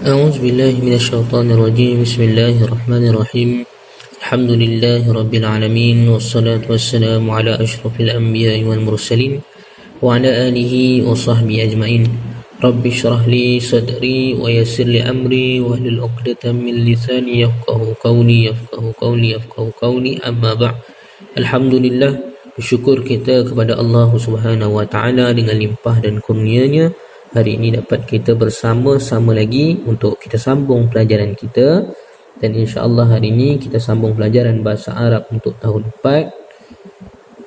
أعوذ بالله من الشيطان الرجيم. بسم الله الرحمن الرحيم. الحمد لله رب العالمين، والصلاة والسلام على أشرف الأنبياء والمرسلين وعلى آله وصحبه أجمعين. رب اشرح لي صدري ويسر لي أمري واحلل عقدة من لساني يفقهوا قولي أما بعد. Alhamdulillah, bersyukur kita kepada Allah Subhanahu Wa Taala dengan limpah dan kurnia-Nya. Hari ini dapat kita bersama-sama lagi untuk kita sambung pelajaran kita, dan insya-Allah hari ini kita sambung pelajaran bahasa Arab untuk tahun 4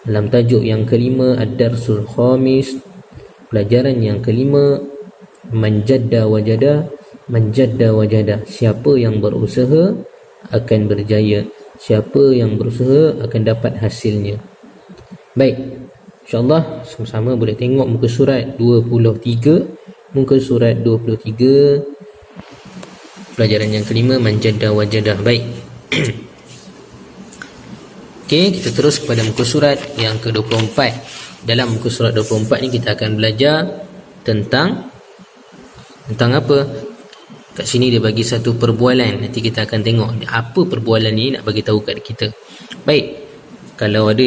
dalam tajuk yang kelima, Ad-Darsul Khamis, pelajaran yang kelima, Manjadda wajada. Siapa yang berusaha akan berjaya, siapa yang berusaha akan dapat hasilnya. Baik, insya-Allah sama-sama boleh tengok muka surat 23. Muka surat 23, pelajaran yang kelima, Manjadda wajadah. Baik. Okey, kita terus kepada muka surat yang ke-24. Dalam muka surat 24 ni kita akan belajar tentang apa? Kat sini dia bagi satu perbualan. Nanti kita akan tengok apa perbualan ni nak bagi tahu kat kita. Baik. Kalau ada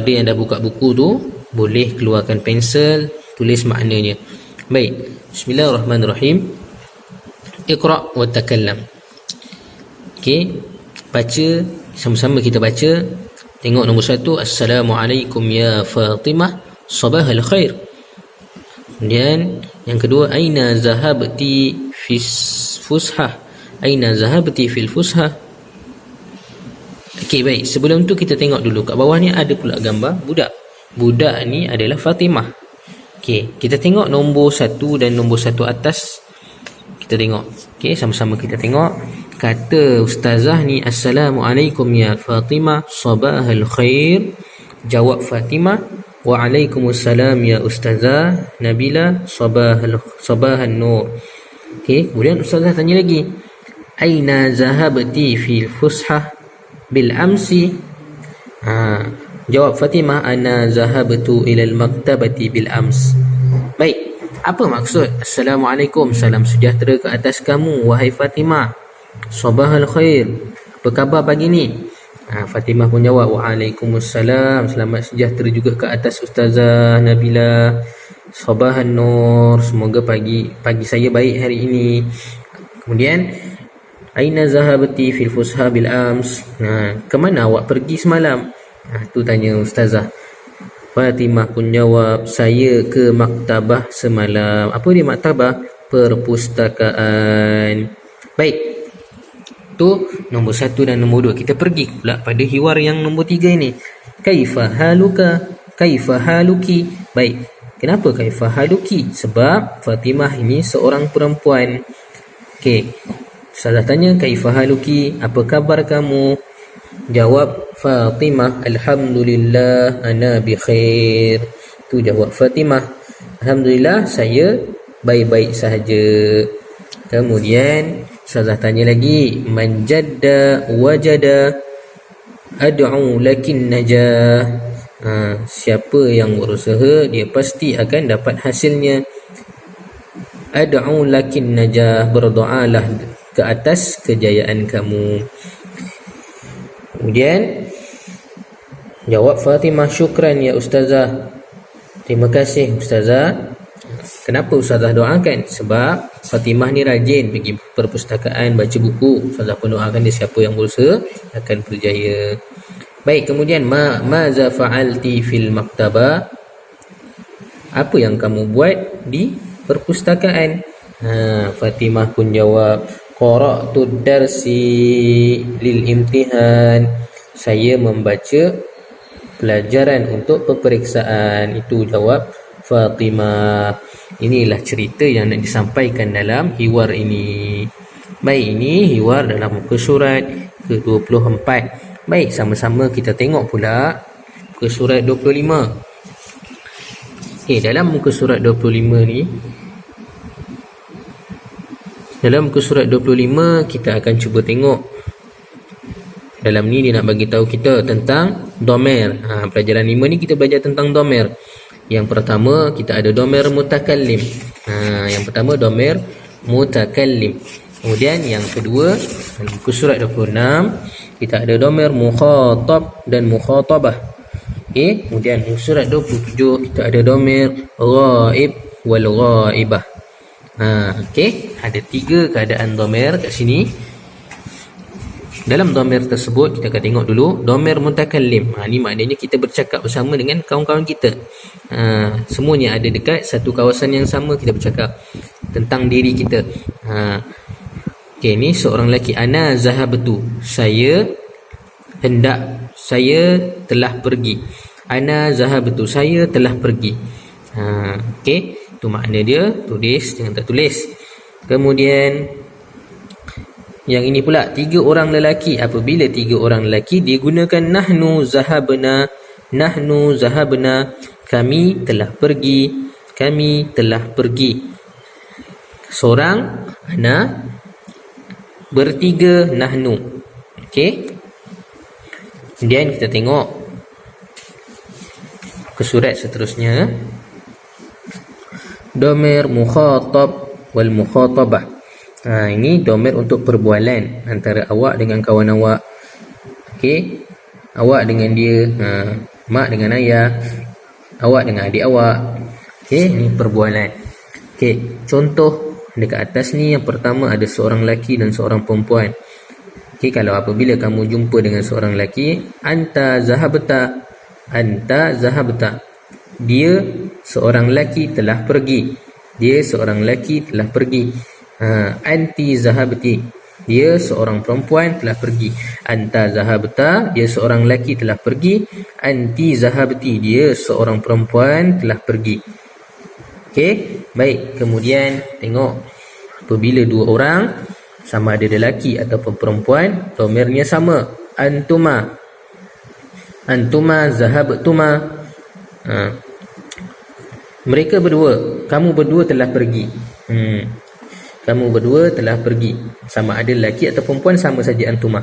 yang dah buka buku tu, boleh keluarkan pensel, tulis maknanya. Baik. Bismillahirrahmanirrahim. Iqra' wa takallam. Okey, baca, sama-sama kita baca. Tengok nombor 1, Assalamualaikum ya Fatimah, sabahal khair. Kemudian yang kedua, aina zahabti fis fushah. Aina zahabti fil fushah. Okey, baik. Sebelum tu kita tengok dulu kat bawah ni ada pula gambar budak. Budak ni adalah Fatimah. Okey, kita tengok nombor 1 dan nombor 1 atas. Kita tengok. Okey, sama-sama kita tengok. Kata ustazah ni, Assalamualaikum ya Fatimah, sabahal khair. Jawab Fatimah, Waalaikumsalam ya ustazah Nabila, sabahan nur. Okey, kemudian ustazah tanya lagi, aina zahabti fil fushah bil amsi. Jawab Fatimah, ana zahabtu ilal maktabati bil ams. Baik, apa maksud Assalamualaikum, salam sejahtera ke atas kamu wahai Fatimah, sabahal khair, apa khabar pagi ni? Fatimah pun jawab, Waalaikumsalam, selamat sejahtera juga ke atas Ustazah Nabila, sabahan nur, semoga pagi saya baik hari ini. Kemudian aina zahabti fil fusha bil ams. Ke mana awak pergi semalam? Tu tanya ustazah. Fatimah pun jawab, saya ke maktabah semalam. Apa dia maktabah? Perpustakaan. Baik, tu nombor 1 dan nombor 2. Kita pergi pula pada hiwar yang nombor 3 ini. Kaifa haluka, kaifa haluki. Baik, kenapa kaifa haluki? Sebab Fatimah ini seorang perempuan. Okey, ustazah tanya, kaifa haluki, apa khabar kamu? Jawab Fatimah, alhamdulillah ana bi khair. Tu jawab Fatimah, alhamdulillah saya baik-baik sahaja. Kemudian ustazah tanya lagi, manjadda wajada ad'u lakin najah. Siapa yang berusaha dia pasti akan dapat hasilnya. Ad'u lakin najah, berdoalah ke atas kejayaan kamu. Kemudian jawab Fatimah, syukran ya ustazah, terima kasih ustazah. Kenapa ustazah doakan? Sebab Fatimah ni rajin pergi perpustakaan baca buku. Ustazah pun doakan dia, siapa yang berusaha akan berjaya. Baik, kemudian maza fa'alti fil maktabah, apa yang kamu buat di perpustakaan? Fatimah pun jawab, qara'tu darsi lil imtihan, saya membaca pelajaran untuk peperiksaan. Itu jawab Fatimah. Inilah cerita yang nak disampaikan dalam hiwar ini. Baik, ini hiwar dalam muka surat ke-24. Baik, sama-sama kita tengok pula muka surat 25. Okey, dalam muka surat 25 ni, dalam muka surat 25 kita akan cuba tengok. Dalam ni dia nak bagi tahu kita tentang domer. Pelajaran 5 ni kita belajar tentang domer. Yang pertama kita ada domer mutakallim. Yang pertama domer mutakallim. Kemudian yang kedua, muka surat 26 kita ada domir mukhatab dan mukhatabah. Okey, kemudian muka surat 27 kita ada domir ghaib wal ghaibah. Okey, ada 3 keadaan domir kat sini. Dalam domir tersebut kita akan tengok dulu domir mutakallim. Ni maknanya kita bercakap bersama dengan kawan-kawan kita. Semuanya ada dekat satu kawasan yang sama, kita bercakap tentang diri kita. Okey, ni seorang lelaki, ana zahabtu, saya hendak, saya telah pergi. Ana zahabtu, saya telah pergi. Okey, tu makna dia, tulis jangan tak tulis. Kemudian yang ini pula 3 orang lelaki. Apabila 3 orang lelaki dia gunakan nahnu zahabna, nahnu zahabna, kami telah pergi, kami telah pergi. Seorang ana, bertiga nahnu. Okey. Kemudian kita tengok ke surat seterusnya. Domir mukhatab wal mukhatabah. Ini domir untuk perbualan antara awak dengan kawan awak. Okey, awak dengan dia, mak dengan ayah, awak dengan adik awak. Okey, ini perbualan. Okey, contoh dekat atas ni, yang pertama ada seorang lelaki dan seorang perempuan. Okey, kalau apabila kamu jumpa dengan seorang lelaki, anta zahabta, anta zahabta, dia seorang lelaki telah pergi, dia seorang lelaki telah pergi. Anti zahabti, dia seorang perempuan telah pergi. Anta zahabta, dia seorang lelaki telah pergi. Anti zahabti, dia seorang perempuan telah pergi. Okey, baik. Kemudian tengok apabila 2 orang, sama ada lelaki ataupun perempuan, domirnya sama. Antuma, antuma zahabtuma. Mereka berdua, kamu berdua telah pergi. Kamu berdua telah pergi. Sama ada lelaki atau perempuan, sama saja antuma.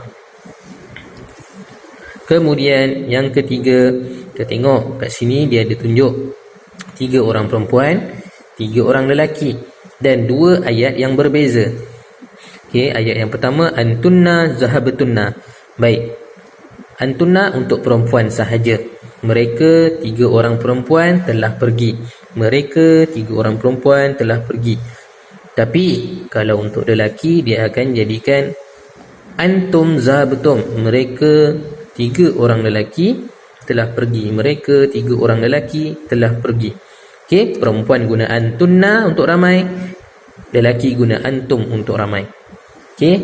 Kemudian yang ketiga, kita tengok kat sini dia ada tunjuk 3 orang perempuan, 3 orang lelaki dan 2 ayat yang berbeza. Okey, ayat yang pertama antunna zahabtunna. Baik. Antunna untuk perempuan sahaja. Mereka 3 orang perempuan telah pergi. Mereka 3 orang perempuan telah pergi. Tapi kalau untuk lelaki dia akan jadikan antum zahabtum. Mereka 3 orang lelaki telah pergi. Mereka 3 orang lelaki telah pergi. Okey, perempuan guna antunna untuk ramai, lelaki guna antum untuk ramai. Okey.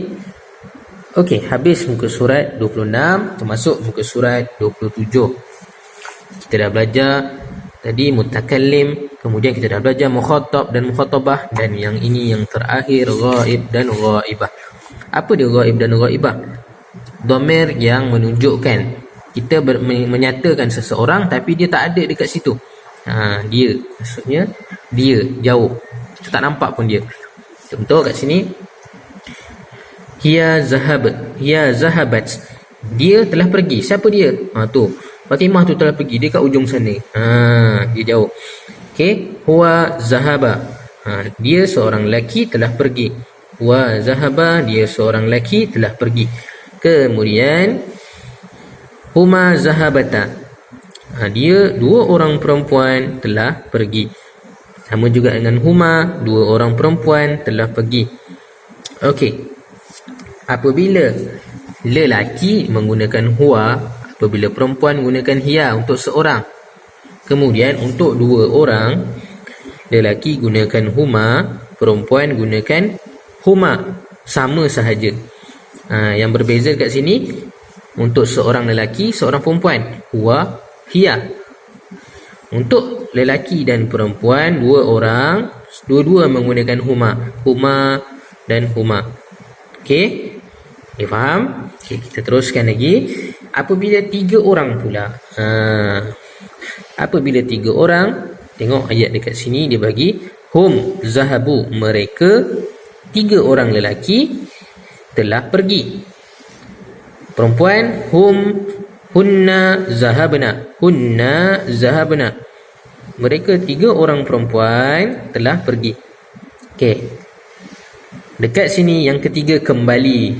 Okey, habis muka surat 26, termasuk muka surat 27. Kita dah belajar tadi mutakallim, kemudian kita dah belajar mukhatab dan mukhatabah, dan yang ini yang terakhir ghaib dan ghaibah. Apa dia ghaib dan ghaibah? Domir yang menunjukkan, kita menyatakan seseorang tapi dia tak ada dekat situ. Dia, maksudnya dia jauh, kita tak nampak pun dia. Contoh kat sini, hiya zahabat, hiya zahabat, dia telah pergi. Siapa dia? Tu Fatimah tu telah pergi, dia kat ujung sana. Dia jauh. Okey, huwa zahaba. Dia seorang lelaki telah pergi. Wa zahaba, dia seorang lelaki telah pergi. Kemudian huma zahabata. Dia 2 orang perempuan telah pergi. Sama juga dengan huma, 2 orang perempuan telah pergi. Okey. Apabila lelaki menggunakan huwa, apabila perempuan gunakan hiya untuk seorang. Kemudian untuk 2 orang, lelaki gunakan huma, perempuan gunakan huma. Sama sahaja. Yang berbeza kat sini, untuk seorang lelaki, seorang perempuan, huwa, hiya. Untuk lelaki dan perempuan, 2 orang, dua-dua menggunakan huma. Huma dan huma. Okey? Okay, faham? Okay, kita teruskan lagi. Apabila 3 orang pula, apabila 3 orang, tengok ayat dekat sini dia bagi hum zahabu, mereka 3 orang lelaki telah pergi. Perempuan hunna zahabna, hunna zahabna, mereka 3 orang perempuan telah pergi. Okey. Dekat sini yang ketiga kembali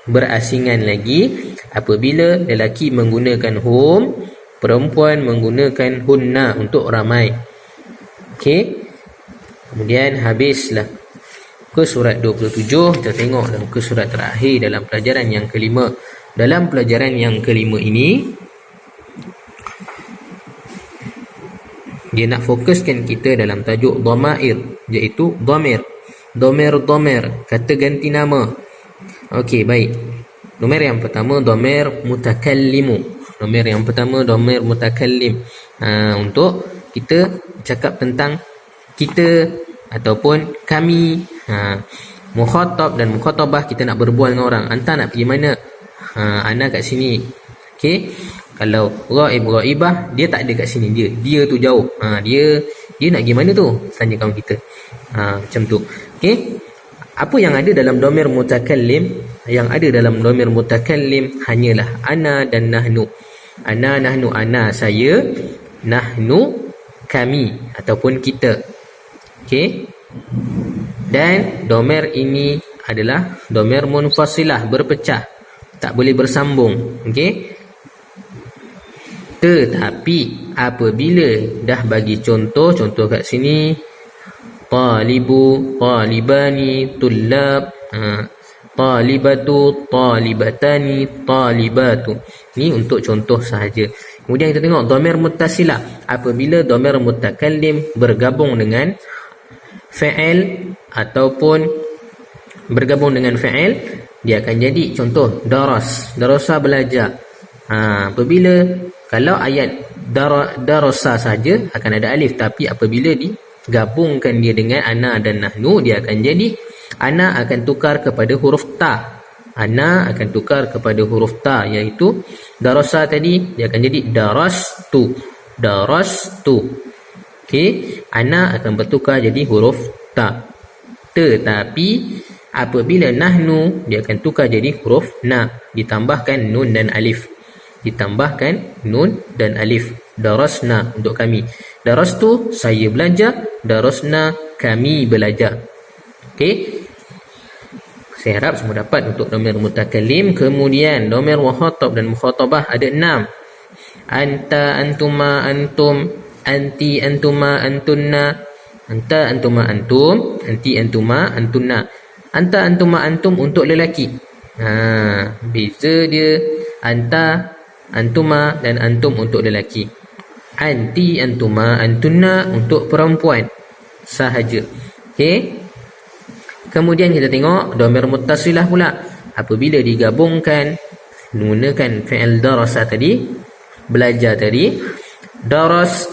berasingan lagi apabila lelaki menggunakan hum, perempuan menggunakan hunna untuk ramai. Okey. Kemudian habislah ke surat 27. Kita tengok ke surat terakhir dalam pelajaran yang kelima. Dalam pelajaran yang kelima ini, dia nak fokuskan kita dalam tajuk dhamair, iaitu dhamir. Dhamir, kata ganti nama. Okey, baik. Dhamir yang pertama dhamir mutakallimu. Dhamir yang pertama dhamir mutakallim. Untuk kita cakap tentang kita ataupun kami. Mukhatab dan mukhatabah, kita nak berbual dengan orang. Anta nak pergi mana? Ana kat sini. Okey. Kalau ghaib ghaibah, dia tak ada kat sini, dia tu jauh. Dia nak pergi mana tu? Tanya kawan kita. Macam tu. Okey. Apa yang ada dalam dhamir mutakallim? Yang ada dalam dhamir mutakallim hanyalah ana dan nahnu. Ana, nahnu, ana saya, nahnu kami ataupun kita. Okey. Dan dhamir ini adalah dhamir munfasilah, berpecah, tak boleh bersambung. Okey. Tetapi apabila dah bagi contoh kat sini, talibu, talibani, tullab, talibatu, talibatani, talibatu. Ni untuk contoh sahaja. Kemudian kita tengok dhamir muttasilah. Apabila dhamir mutakallim bergabung dengan fa'il ataupun bergabung dengan fa'il, dia akan jadi contoh darasa belajar. Apabila kalau ayat darasa saja akan ada alif, tapi apabila digabungkan dia dengan ana dan nahnu, dia akan jadi ana akan tukar kepada huruf ta. Ana akan tukar kepada huruf ta, iaitu darasa tadi dia akan jadi darastu. Okey, ana akan bertukar jadi huruf ta. Tetapi apabila nahnu, dia akan tukar jadi huruf na, ditambahkan nun dan alif. Darasna untuk kami. Darastu saya belajar, darasna kami belajar. Okey. Saya harap semua dapat untuk dhamir mutakallim. Kemudian dhamir mukhatab dan mukhatabah ada 6. Anta, antuma, antum, anti, antuma, antunna. Anta, antuma, antum, anti, antuma, antunna. Anta, antuma, antum untuk lelaki. Beza dia anta, antuma dan antum untuk lelaki. Anti, antuma, antunna untuk perempuan sahaja. Okey. Kemudian kita tengok dhamir muttasilah pula. Apabila digabungkan menggunakan fi'il darasa tadi, belajar tadi, daras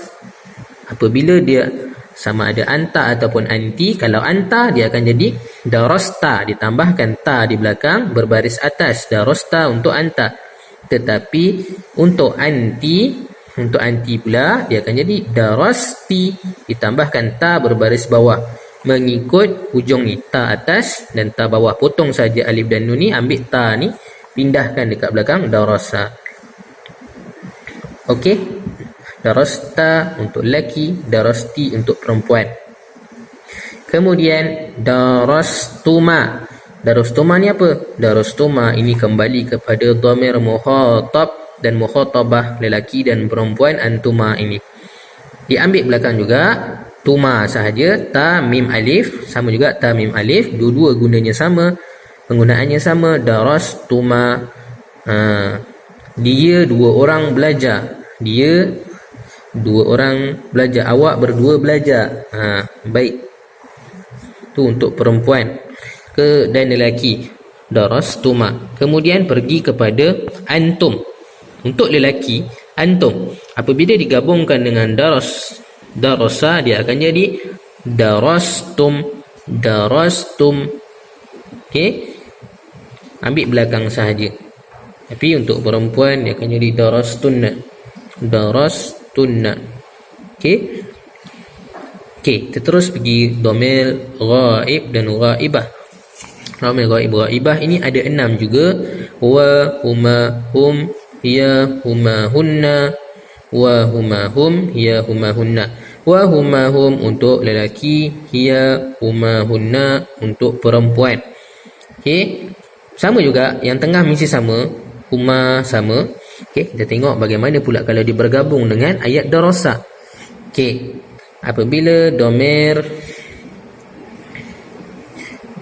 apabila dia sama ada anta ataupun anti. Kalau anta, dia akan jadi darasta, ditambahkan ta di belakang berbaris atas, darasta untuk anta. Tetapi untuk anti pula dia akan jadi darasti, ditambahkan ta berbaris bawah, mengikut hujung ni, ta atas dan ta bawah. Potong saja alif dan nun ni, ambil ta ni, pindahkan dekat belakang darasa. Okey. Darasta untuk lelaki, darasti untuk perempuan. Kemudian darastuma. Darastuma ni apa? Darastuma ini kembali kepada dhamir mukhatab dan mukhatabah, lelaki dan perempuan, antuma ini. Diambil belakang juga tuma sahaja, ta mim alif, sama juga ta mim alif, dua-dua gunanya sama, penggunaannya sama. Darastuma, dia dua orang belajar, awak berdua belajar. Baik, tu untuk perempuan dan lelaki, darastuma. Kemudian pergi kepada antum. Untuk lelaki, antum apabila digabungkan dengan darasa, dia akan jadi darastum. Okey, ambil belakang sahaja. Tapi untuk perempuan dia akan jadi darastunna. Okey, kita terus pergi dhamir ghaib dan ghaibah. Dhamir ghaib ghaibah ini ada 6 juga. Wa, huma, hum, hiya, huma, hunna, wa, huma, hum, hiya, huma, hunna. wa huma hum untuk lelaki, hiya huma hunna untuk perempuan. Okey, sama juga yang tengah mesti sama, huma sama. Okey, kita tengok bagaimana pula kalau dia bergabung dengan ayat darasa. Okey, apabila domir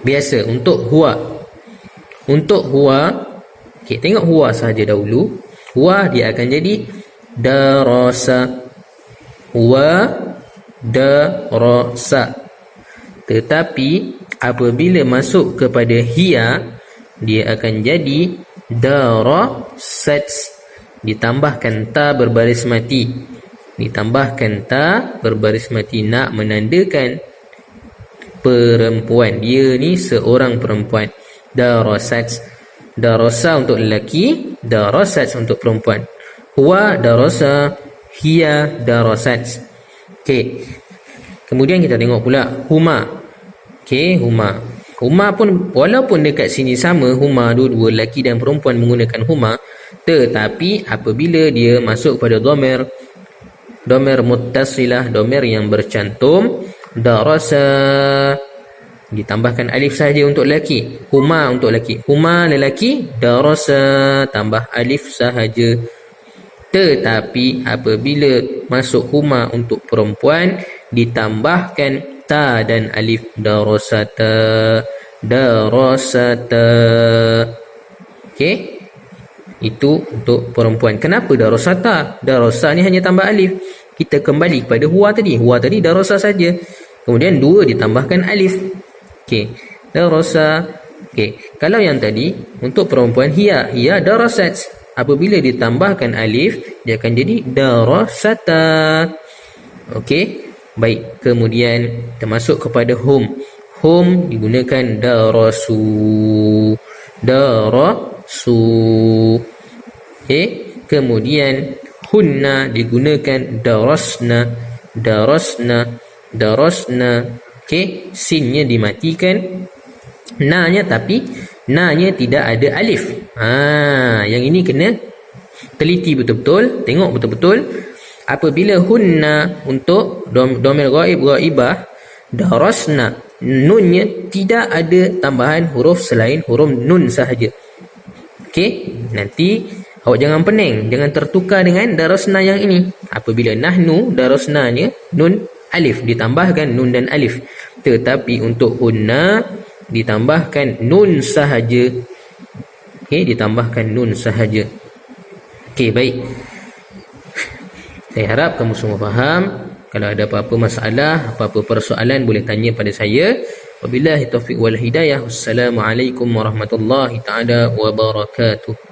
biasa untuk huwa, okey, tengok huwa sahaja dahulu. Huwa dia akan jadi darasa, huwa darasa. Tetapi apabila masuk kepada hiya, dia akan jadi darasat, ditambahkan ta berbaris mati, nak menandakan perempuan. Dia ni seorang perempuan. Darasa untuk lelaki, darasat untuk perempuan. Huwa darasa, hiya darasat. Okey, kemudian kita tengok pula huma. Okey, huma pun walaupun dekat sini sama, huma dua-dua lelaki dan perempuan menggunakan huma, tetapi apabila dia masuk pada domir muttasilah, domir yang bercantum, darasa, ditambahkan alif sahaja untuk lelaki, huma untuk lelaki, huma lelaki, darasa tambah alif sahaja. Tetapi apabila masuk huma untuk perempuan, ditambahkan ta dan alif, darasata. Okey, itu untuk perempuan. Kenapa darasata? Darasa ni hanya tambah alif. Kita kembali kepada huwa tadi darasa saja, kemudian dua ditambahkan alif. Okey, darasa. Okey, kalau yang tadi untuk perempuan hiya darasat, apabila ditambahkan alif dia akan jadi darasata. Okey, baik. Kemudian kita masuk kepada hum digunakan darasu. Okey, kemudian hunna digunakan darasna. Okey, sinnya dimatikan, tapi na-nya tidak ada alif. Yang ini kena teliti betul-betul, tengok betul-betul. Apabila hunna untuk domir ghaibah, darasna, nunnya tidak ada tambahan huruf selain huruf nun sahaja. Okey, nanti awak jangan pening, jangan tertukar dengan darasna yang ini. Apabila nahnu, darasnanya nun alif, ditambahkan nun dan alif. Tetapi untuk hunna ditambahkan nun sahaja. Okey, ditambahkan nun sahaja. Okey, baik. Saya harap kamu semua faham. Kalau ada apa-apa masalah, apa-apa persoalan, boleh tanya pada saya. Wabillahi taufiq wal hidayah. Wassalamualaikum warahmatullahi taala wabarakatuh.